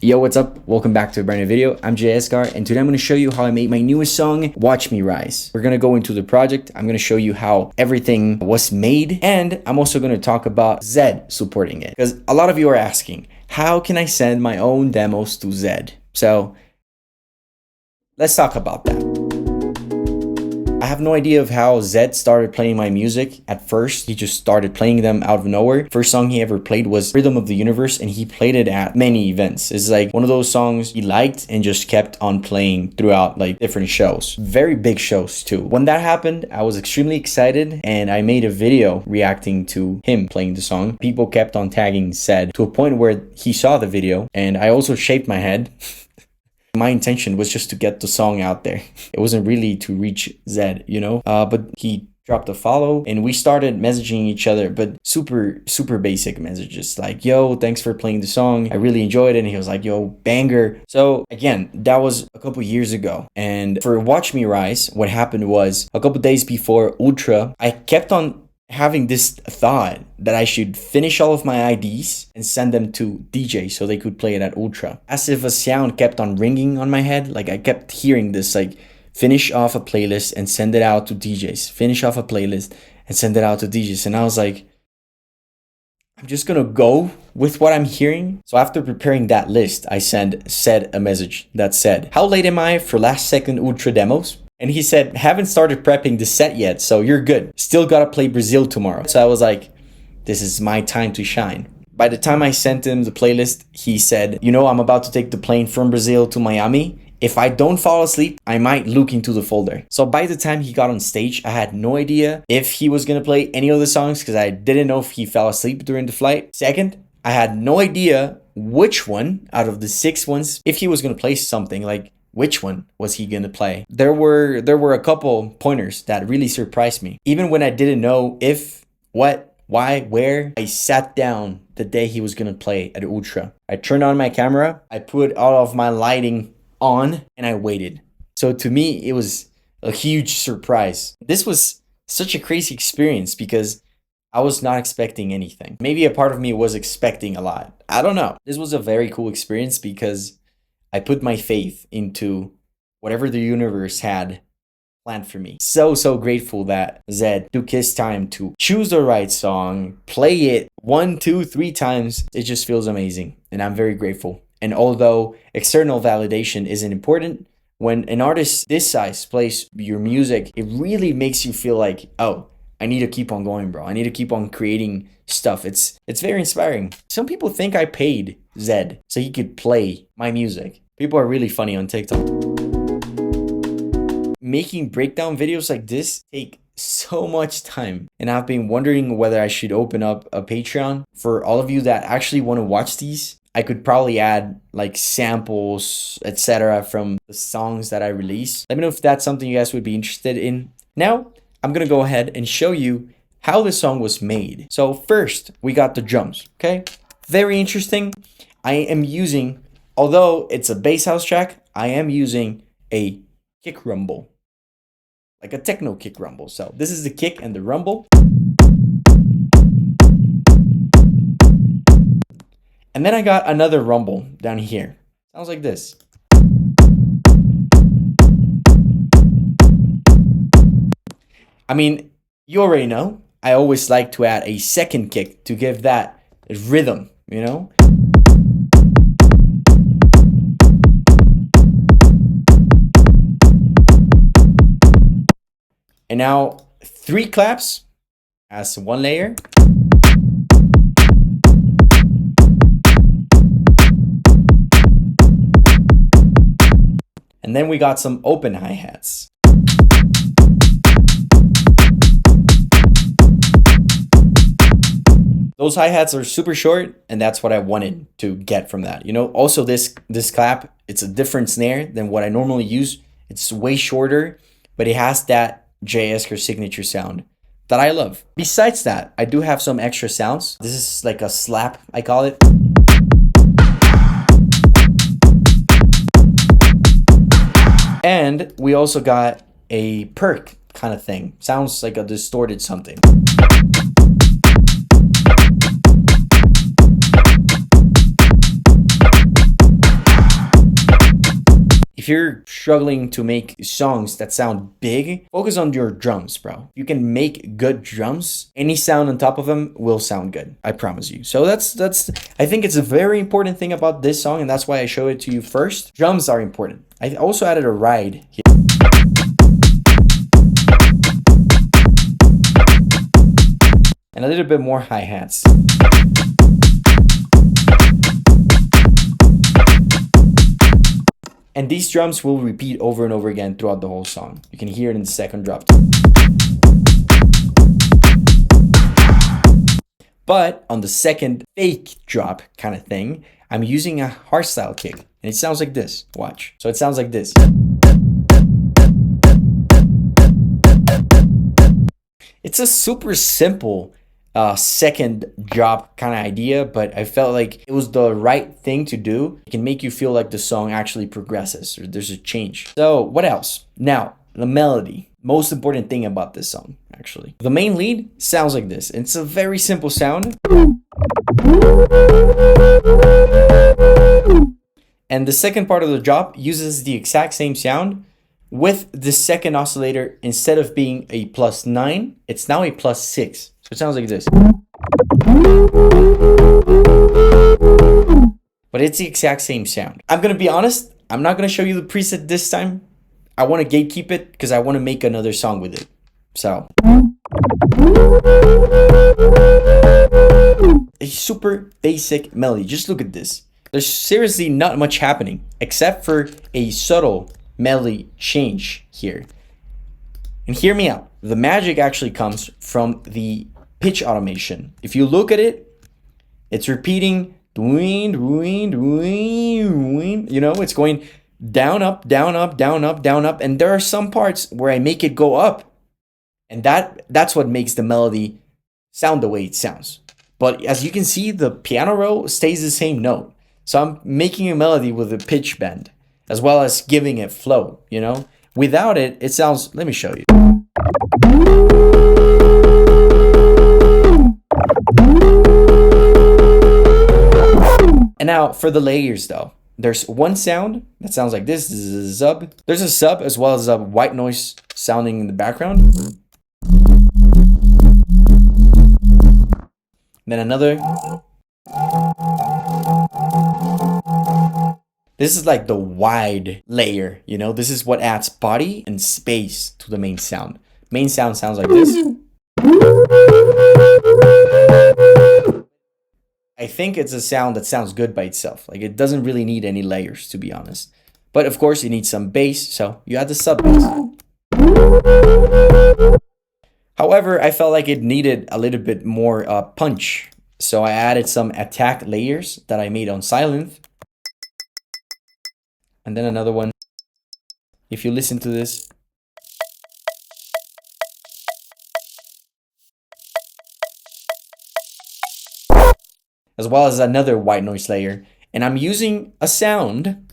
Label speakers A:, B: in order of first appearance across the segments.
A: Yo, what's up? Welcome back to a brand new video. I'm Jay Eskar, and today I'm going to show you how I made my newest song, Watch Me Rise. We're going to go into the project. I'm going to show you how everything was made, and I'm also going to talk about Zedd supporting it. Because a lot of you are asking, how can I send my own demos to Zedd? So let's talk about that. I have no idea of how Zedd started playing my music. At first, he just started playing them out of nowhere. First song he ever played was Rhythm of the Universe, and he played it at many events. It's like one of those songs he liked and just kept on playing throughout like different shows. Very big shows too. When that happened, I was extremely excited and I made a video reacting to him playing the song. People kept on tagging Zedd to a point where he saw the video, and I also shaved my head. My intention was just to get the song out there. It wasn't really to reach Zedd, you know? But he dropped a follow and we started messaging each other, but super basic messages like, yo, thanks for playing the song. I really enjoyed it. And he was like, yo, banger. So again, that was a couple years ago. And for Watch Me Rise, what happened was a couple days before Ultra, I kept on having this thought that I should finish all of my IDs and send them to DJ so they could play it at Ultra. As if a sound kept on ringing on my head. Like I kept hearing this, like, finish off a playlist and send it out to DJs. Finish off a playlist and send it out to DJs. And I was like, I'm just gonna go with what I'm hearing. So after preparing that list, I sent Zedd a message that said, how late am I for last second Ultra demos? And he said, haven't started prepping the set yet, so you're good. Still gotta play Brazil tomorrow. So I was like, this is my time to shine. By the time I sent him the playlist, he said, you know, I'm about to take the plane from Brazil to Miami. If I don't fall asleep, I might look into the folder. So by the time he got on stage, I had no idea if he was gonna play any of the songs because I didn't know if he fell asleep during the flight. Second, I had no idea which one out of the 6 ones, if he was gonna play something, like which one was he gonna play? There were a couple pointers that really surprised me. Even when I didn't know if, what, why, where, I sat down the day he was gonna play at Ultra. I turned on my camera, I put all of my lighting on, and I waited. So to me, it was a huge surprise. This was such a crazy experience because I was not expecting anything. Maybe a part of me was expecting a lot. I don't know. This was a very cool experience because I put my faith into whatever the universe had planned for me. So grateful that Zedd took his time to choose the right song, play it 1, 2, 3 times. It just feels amazing. And I'm very grateful. And although external validation isn't important, when an artist this size plays your music, it really makes you feel like, oh, I need to keep on going, bro. I need to keep on creating stuff. It's very inspiring. Some people think I paid Zedd so he could play my music. People are really funny on TikTok. Making breakdown videos like this take so much time, and I've been wondering whether I should open up a Patreon for all of you that actually want to watch these. I could probably add like samples, etc. from the songs that I release. Let me know if that's something you guys would be interested in. Now, I'm gonna go ahead and show you how the song was made. So first, we got the drums, okay? Very interesting. I am using, although it's a bass house track, I am using a kick rumble, like a techno kick rumble. So this is the kick and the rumble. And then I got another rumble down here. Sounds like this. I mean, you already know, I always like to add a second kick to give that rhythm, you know? And now 3 claps as 1 layer. And then we got some open hi-hats. Those hi-hats are super short, and that's what I wanted to get from that. You know, also this clap, it's a different snare than what I normally use. It's way shorter, but it has that Jay Eskar signature sound that I love. Besides that, I do have some extra sounds. This is like a slap, I call it. And we also got a perk kind of thing. Sounds like a distorted something. you're struggling to make songs that sound big, focus on your drums, bro. You can make good drums. Any sound on top of them will sound good. I promise you. So that's I think it's a very important thing about this song, and that's why I show it to you first. Drums are important. I also added a ride here. And a little bit more hi-hats. And these drums will repeat over and over again throughout the whole song. You can hear it in the second drop too. But on the second fake drop kind of thing, I'm using a hardstyle kick. And it sounds like this. Watch. So it sounds like this. It's a super simple second drop kind of idea, but I felt like it was the right thing to do. It can make you feel like the song actually progresses or there's a change. So what else? Now, the melody. Most important thing about this song, actually. The main lead sounds like this. It's a very simple sound. And the second part of the drop uses the exact same sound with the second oscillator. Instead of being a +9, it's now a +6. So it sounds like this. But it's the exact same sound. I'm gonna be honest, I'm not gonna show you the preset this time. I want to gatekeep it because I want to make another song with it. So a super basic melody. Just look at this. There's seriously not much happening except for a subtle melody change here. And hear me out. The magic actually comes from the pitch automation. If you look at it, it's repeating, you know, it's going down, up, down, up, down, up, down, up. And there are some parts where I make it go up. And that's what makes the melody sound the way it sounds. But as you can see, the piano roll stays the same note. So I'm making a melody with a pitch bend, as well as giving it flow, you know? Without it, it sounds, let me show you. And now for the layers though. There's one sound that sounds like this. This is a sub. There's a sub as well as a white noise sounding in the background. Then another. This is like the wide layer, you know? This is what adds body and space to the main sound. Main sound sounds like this. I think it's a sound that sounds good by itself. Like it doesn't really need any layers, to be honest. But of course you need some bass, so you add the sub bass. However, I felt like it needed a little bit more punch. So I added some attack layers that I made on Silent. And then another one. If you listen to this. As well as another white noise layer. And I'm using a sound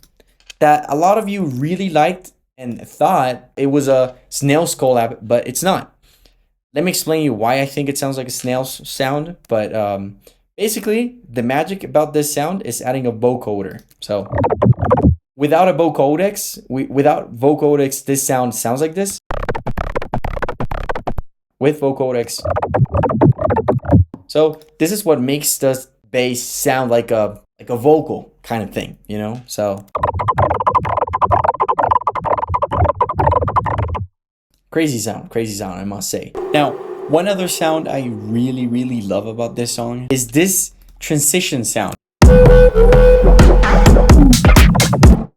A: that a lot of you really liked and thought it was a snail's collab, but it's not. Let me explain you why I think it sounds like a snail's sound. But basically, the magic about this sound is adding a vocoder. So without a vocodex, this sound sounds like this. With vocodex. So this is what makes the bass sound like a vocal kind of thing, you know? So crazy sound, I must say. Now, one other sound I really, really love about this song is this transition sound.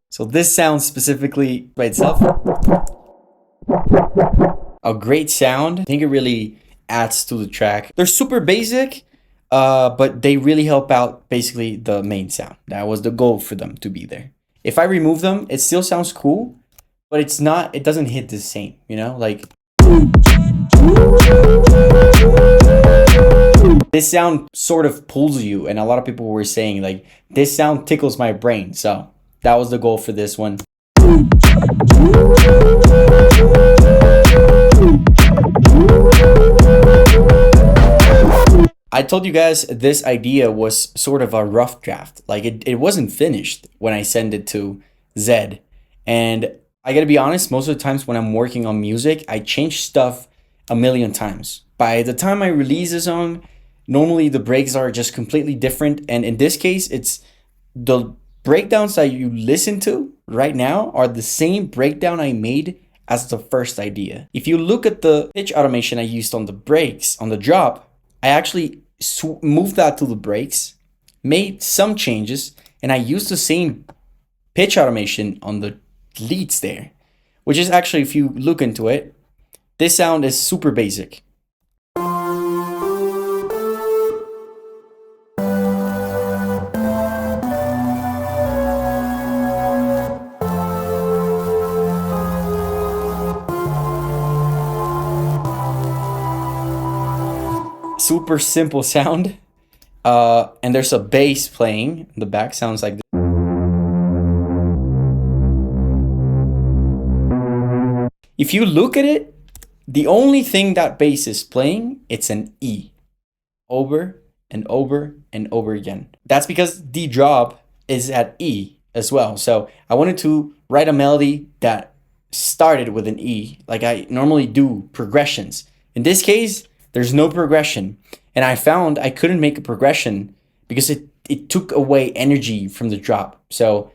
A: So this sound specifically by itself, a great sound. I think it really adds to the track. They're super basic, but they really help out basically the main sound. That was the goal for them to be there. If I remove them, it still sounds cool, but it doesn't hit the same, you know? Like this sound sort of pulls you, and a lot of people were saying like this sound tickles my brain. So that was the goal for this one. I told you guys this idea was sort of a rough draft. Like it wasn't finished when I sent it to Zedd. And I gotta be honest, most of the times when I'm working on music, I change stuff a million times. By the time I release a song, normally the breaks are just completely different. And in this case, it's the breakdowns that you listen to right now are the same breakdown I made as the first idea. If you look at the pitch automation I used on the breaks, on the drop, I actually moved that to the breaks, made some changes, and I used the same pitch automation on the leads there, which is actually, if you look into it, this sound is super basic. Super simple sound, and there's a bass playing. The back sounds like this. If you look at it, the only thing that bass is playing, it's an E, over and over and over again. That's because the drop is at E as well. So I wanted to write a melody that started with an E, like I normally do progressions. In this case, there's no progression. And I found I couldn't make a progression because it took away energy from the drop. So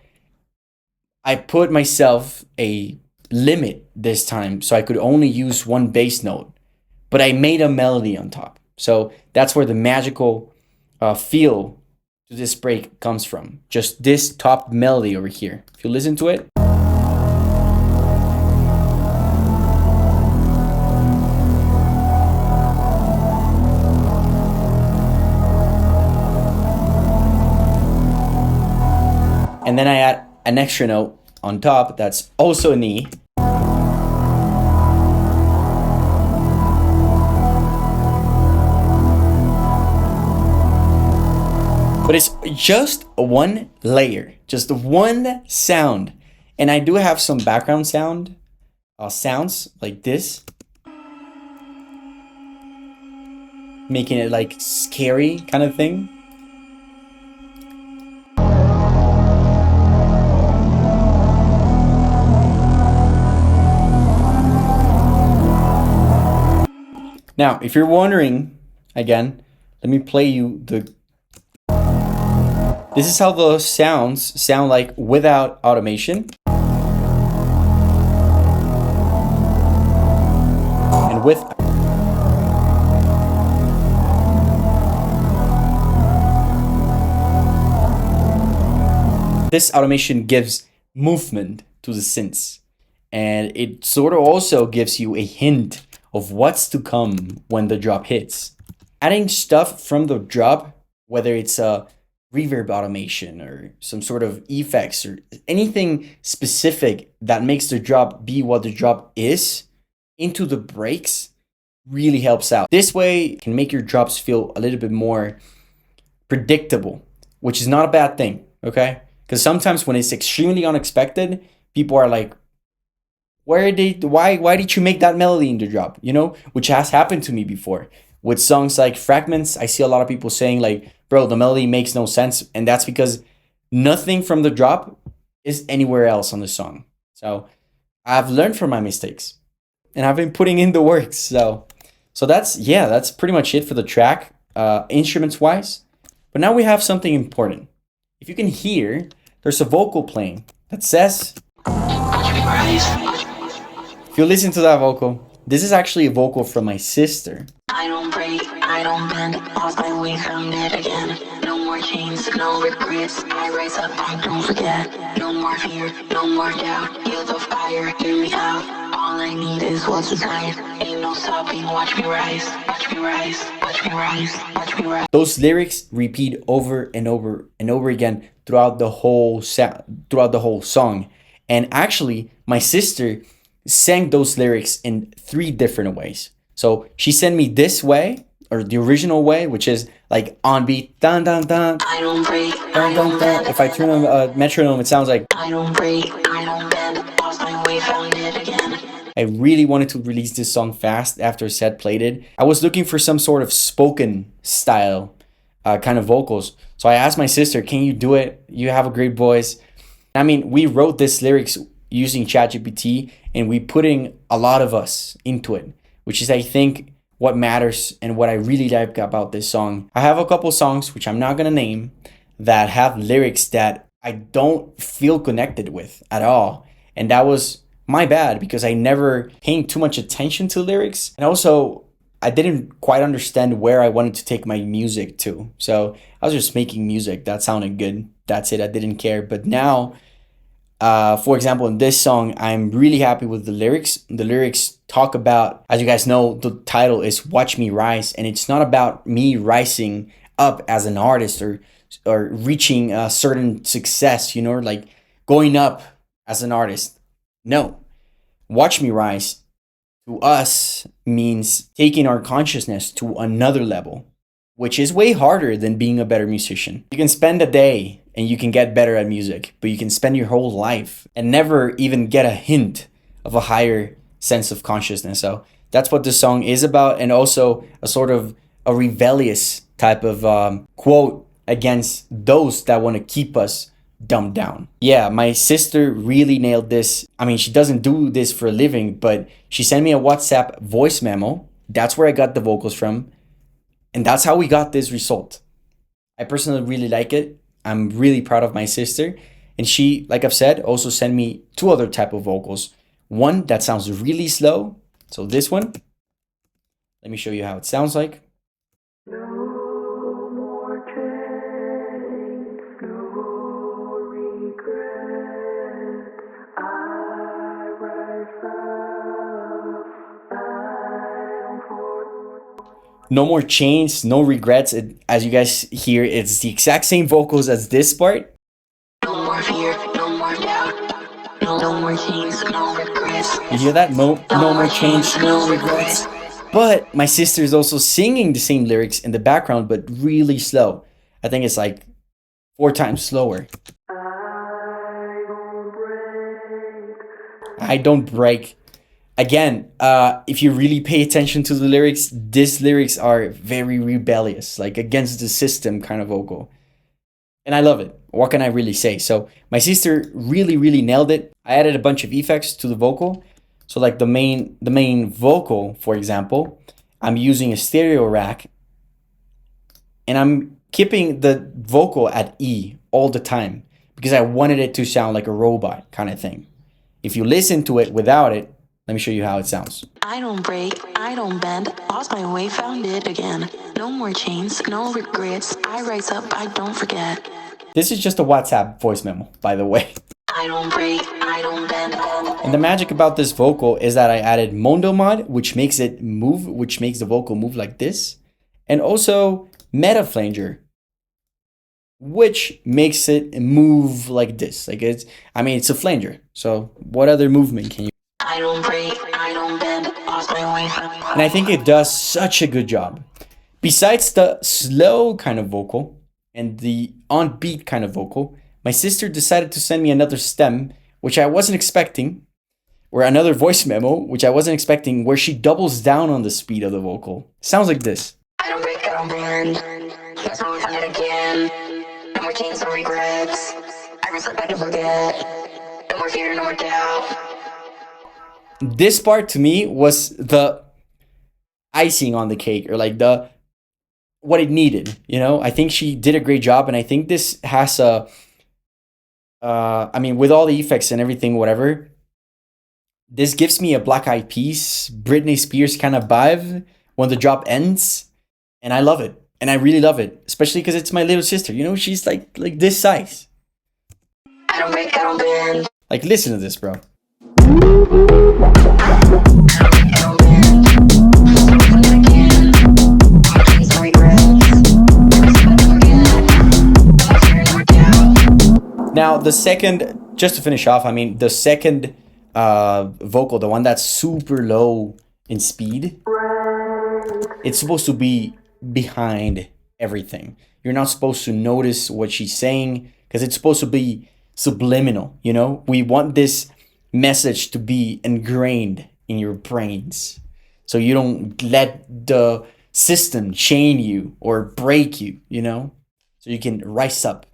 A: I put myself a limit this time so I could only use one bass note. But I made a melody on top. So that's where the magical feel to this break comes from. Just this top melody over here. If you listen to it. And then I add an extra note on top that's also an E. But it's just one layer, just one sound. And I do have some background sounds like this, making it like scary kind of thing. Now, if you're wondering, again, let me play you this is how the sounds sound like without automation. And with this automation gives movement to the synths. And it sort of also gives you a hint of what's to come when the drop hits. Adding stuff from the drop, whether it's a reverb automation or some sort of effects or anything specific that makes the drop be what the drop is, into the breaks, really helps out. This way, it can make your drops feel a little bit more predictable, which is not a bad thing, okay? Because sometimes when it's extremely unexpected, people are like, why did you make that melody in the drop? You know, which has happened to me before. With songs like Fragments, I see a lot of people saying like, bro, the melody makes no sense. And that's because nothing from the drop is anywhere else on the song. So I've learned from my mistakes and I've been putting in the work. So that's pretty much it for the track, instruments wise. But now we have something important. If you can hear, there's a vocal playing that says, if you listen to that vocal, this is actually a vocal from my sister.
B: I don't break, I don't bend, lost my way, found it again. No more chains, no regrets, I rise up, I don't forget. No more fear, no more doubt, feel the fire, hear me out. All I need is what's inside, ain't no stopping, watch me rise, watch me rise, watch me rise, watch me rise.
A: Those lyrics repeat over and over and over again throughout the whole song. And actually, my sister sang those lyrics in 3 different ways. So she sent me this way, or the original way, which is like on beat, dun dun dun.
B: I don't break,
A: dun dun dun. If I turn on a metronome, it sounds like.
B: I don't break, I don't bend, lost my way, found it again.
A: I really wanted to release this song fast after Zedd played it. I was looking for some sort of spoken style kind of vocals. So I asked my sister, can you do it? You have a great voice. I mean, we wrote this lyrics, using ChatGPT and we putting a lot of us into it, which is I think what matters and what I really like about this song. I have a couple songs which I'm not gonna name that have lyrics that I don't feel connected with at all. And that was my bad because I never paying too much attention to lyrics. And also I didn't quite understand where I wanted to take my music to. So I was just making music that sounded good. That's it. I didn't care. But now, for example, in this song, I'm really happy with the lyrics. The lyrics talk about, as you guys know, the title is Watch Me Rise. And it's not about me rising up as an artist or reaching a certain success, you know, like going up as an artist. No. Watch Me Rise to us means taking our consciousness to another level, which is way harder than being a better musician. You can spend a day and you can get better at music, but you can spend your whole life and never even get a hint of a higher sense of consciousness. So that's what this song is about, and also a sort of a rebellious type of quote against those that want to keep us dumbed down. Yeah, my sister really nailed this. I mean, she doesn't do this for a living, but she sent me a WhatsApp voice memo. That's where I got the vocals from. And that's how we got this result. I personally really like it. I'm really proud of my sister. And she, like I've said, also sent me two other type of vocals. One that sounds really slow. So this one, let me show you how it sounds like. No more chains, no regrets. As you guys hear, it's the exact same vocals as this part.
B: No more fear, no more doubt. No more chains, no regrets.
A: You hear that? No more chains, no regrets. But my sister is also singing the same lyrics in the background, but really slow. I think it's like 4 times slower. I don't break. Again, if you really pay attention to the lyrics, these lyrics are very rebellious, like against the system kind of vocal. And I love it. What can I really say? So my sister really, really nailed it. I added a bunch of effects to the vocal. So like the main vocal, for example, I'm using a stereo rack and I'm keeping the vocal at E all the time because I wanted it to sound like a robot kind of thing. If you listen to it without it, let me show you how it sounds.
B: I don't break, I don't bend, lost my way, found it again. No more chains, no regrets, I rise up, I don't forget.
A: This is just a WhatsApp voice memo, by the way.
B: I don't break, I don't bend.
A: And the magic about this vocal is that I added Mondo mod, which makes it move, which makes the vocal move like this. And also Meta Flanger, which makes it move like this. Like it's a flanger. So what other movement can you?
B: I don't break, I don't bend, lost my way.
A: And I think it does such a good job. Besides the slow kind of vocal and the on beat kind of vocal, my sister decided to send me another stem, which I wasn't expecting, or another voice memo, which I wasn't expecting, where she doubles down on the speed of the vocal. Sounds like this.
B: I don't break, I don't bend, that's why we found it again. No more chains, no regrets, I rise up, I don't forget. No more fear, no more doubt.
A: This part to me was the icing on the cake, or like the what it needed, you know. I think she did a great job, and I think this has a with all the effects and everything, whatever, this gives me a Black Eyed Peas, Britney Spears kind of vibe when the drop ends, and I love it, and I really love it, especially because it's my little sister, you know. She's like this size.
B: I don't break, I don't bend.
A: Like, listen to this, bro. Now the second, just to finish off, the second vocal, the one that's super low in speed, it's supposed to be behind everything. You're not supposed to notice what she's saying because it's supposed to be subliminal, you know? We want this message to be ingrained in your brains so you don't let the system chain you or break you, you know? So you can rise up.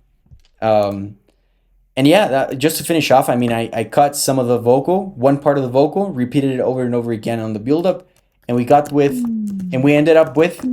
A: And yeah, just to finish off, I mean, I cut some of the vocal, one part of the vocal, repeated it over and over again on the build up, and we ended up with.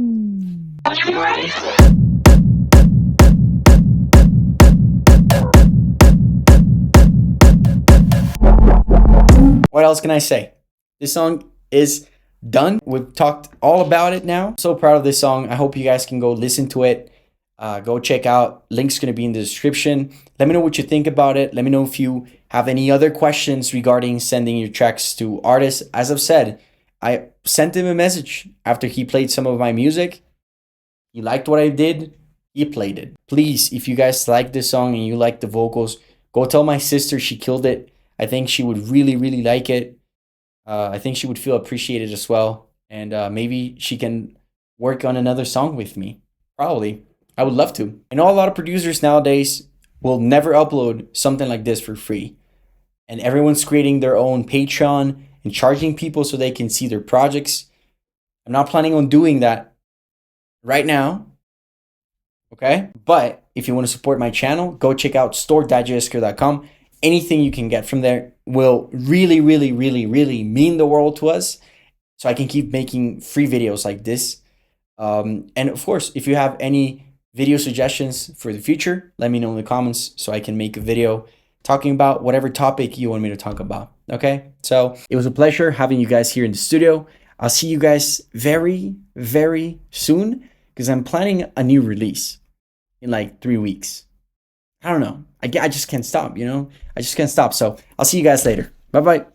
A: What else can I say? This song is done. We've talked all about it now. I'm so proud of this song. I hope you guys can go listen to it. Go check out. Link's going to be in the description. Let me know what you think about it. Let me know if you have any other questions regarding sending your tracks to artists. As I've said, I sent him a message after he played some of my music. He liked what I did. He played it. Please, if you guys like this song and you like the vocals, go tell my sister she killed it. I think she would really, really like it. I think she would feel appreciated as well. And maybe she can work on another song with me. Probably. I would love to. I know a lot of producers nowadays will never upload something like this for free. And everyone's creating their own Patreon and charging people so they can see their projects. I'm not planning on doing that right now. Okay? But if you want to support my channel, go check out store.jayesker.com. Anything you can get from there will really, really, really, really mean the world to us. So I can keep making free videos like this. And of course, if you have any video suggestions for the future, let me know in the comments so I can make a video talking about whatever topic you want me to talk about. Okay? So it was a pleasure having you guys here in the studio. I'll see you guys very, very soon because I'm planning a new release in like 3 weeks. I don't know. I just can't stop, you know? I just can't stop. So I'll see you guys later. Bye-bye.